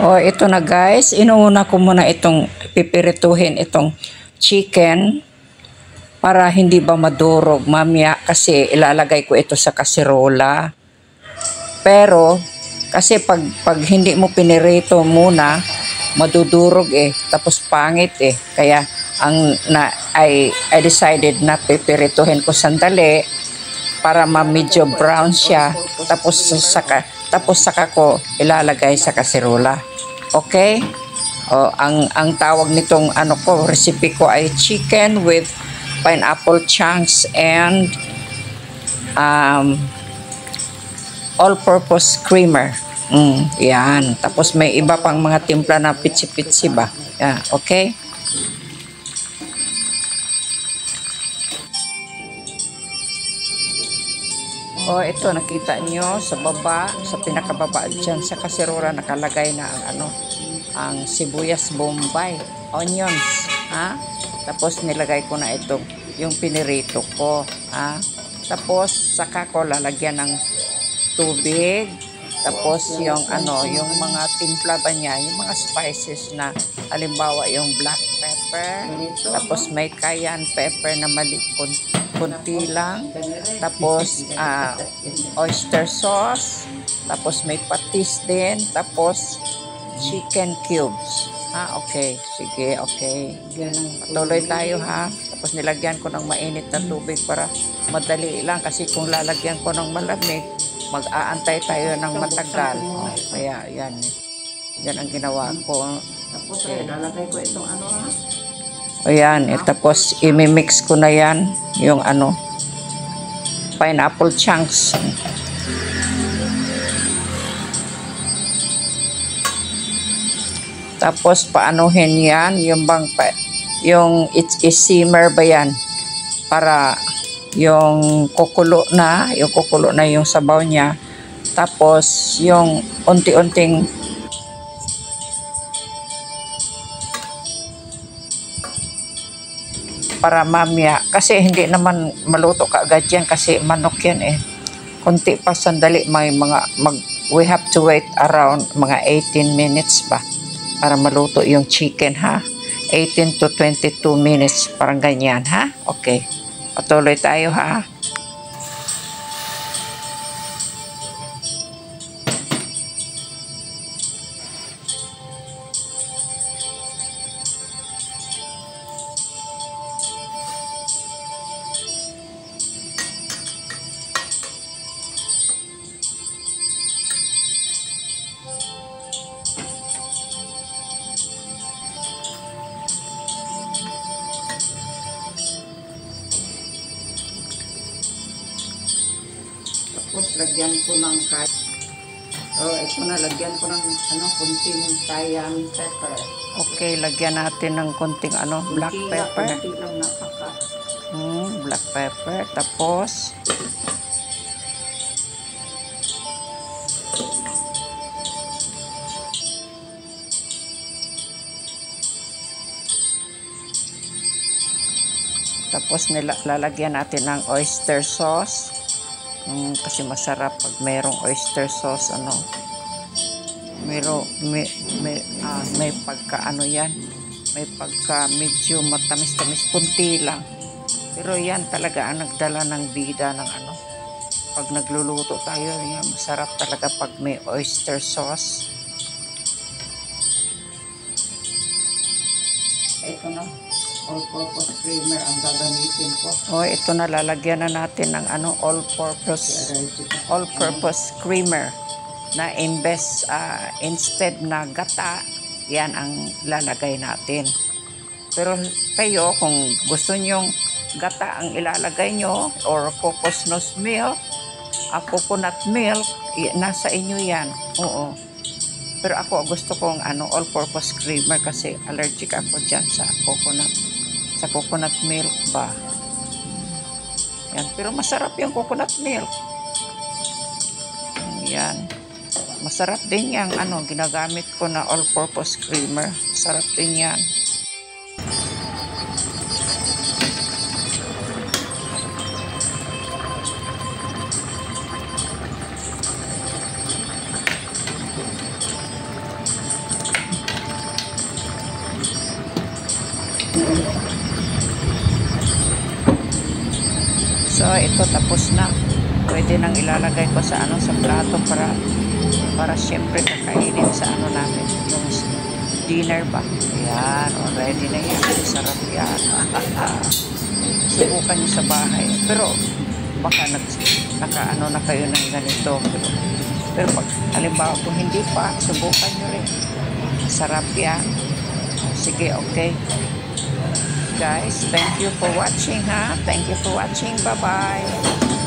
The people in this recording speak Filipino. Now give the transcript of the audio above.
Oh, ito na guys. Inuuna ko muna itong pipirituhin itong chicken para hindi ba madurog mamaya kasi ilalagay ko ito sa kaserola. Pero kasi pag hindi mo pinirito muna, madudurog tapos pangit Kaya I decided na pipirituhin ko sandali para medyo brown siya, tapos saka ko ilalagay sa kaserola. Okay? Ang tawag nitong recipe ko ay chicken with pineapple chunks and all-purpose creamer. Yan. Tapos may iba pang mga timpla na pitsi-pitsi ba. Yan. Okay? Ito nakita nyo sa baba, sa pinakababa dyan sa kaserola nakalagay na ang sibuyas bombay, onions, tapos nilagay ko na ito yung pinirito ko, tapos saka ko lalagyan ng tubig, tapos yung yung mga timpla ba niya, yung mga spices na halimbawa yung black pepper, tapos may cayenne pepper na kunti lang, tapos oyster sauce, tapos may patis din, tapos chicken cubes. Okay. Sige, okay. Patuloy tayo Tapos nilagyan ko ng mainit na tubig para madali lang kasi kung lalagyan ko ng malamig, mag-aantay tayo ng matagal. Kaya yan. Yan ang ginawa ko. Tapos lalagay ko itong Ayan, tapos imimix ko na yan, yung pineapple chunks. Tapos paanuhin yan, yung i-simmer ba yan, para yung kukulo na yung sabaw niya. Tapos yung unti-unting para mamaya, kasi hindi naman maluto kaagad yan kasi manok yan konti pa sandali, we have to wait around mga 18 minutes ba para maluto yung chicken 18 to 22 minutes, parang ganyan okay, patuloy tayo Tapos lagyan ko ng ito na, lagyan ko ng kunting cayenne pepper. Okay, lagyan natin ng kunting black pepper. Kunti lang black pepper. Tapos lalagyan natin ng oyster sauce. Kasi masarap pag mayroong oyster sauce may pagka yan, may pagka medyo matamis-tamis, kunti lang, pero yan talaga ang nagdala ng bida ng pag nagluluto tayo, yan masarap talaga pag may oyster sauce. Ito na, all-purpose creamer ang gagamitin ko. Ito na, lalagyan na natin ng all-purpose creamer na instead na gata, yan ang lalagay natin. Pero kayo, kung gusto nyong gata ang ilalagay nyo, or coconut milk, nasa inyo yan. Oo. Pero ako gusto kong all-purpose creamer kasi allergic ako dyan sa coconut milk ba. Yan, pero masarap yung coconut milk. Yan. Masarap din yung ginagamit ko na all-purpose creamer. Masarap din yan. So, ito tapos na. Pwede nang ilalagay ko sa ano, sa plato para syempre kakainin sa ano namin, yung dinner ba. Ayan, already na yan. Sarap yan. Subukan nyo sa bahay. Pero, baka naka-ano na kayo ng ganito. Pero pag, halimbawa, kung hindi pa, subukan nyo rin. Sarap yan. Sige, okay. Guys, thank you for watching, ha? Thank you for watching. Bye-bye.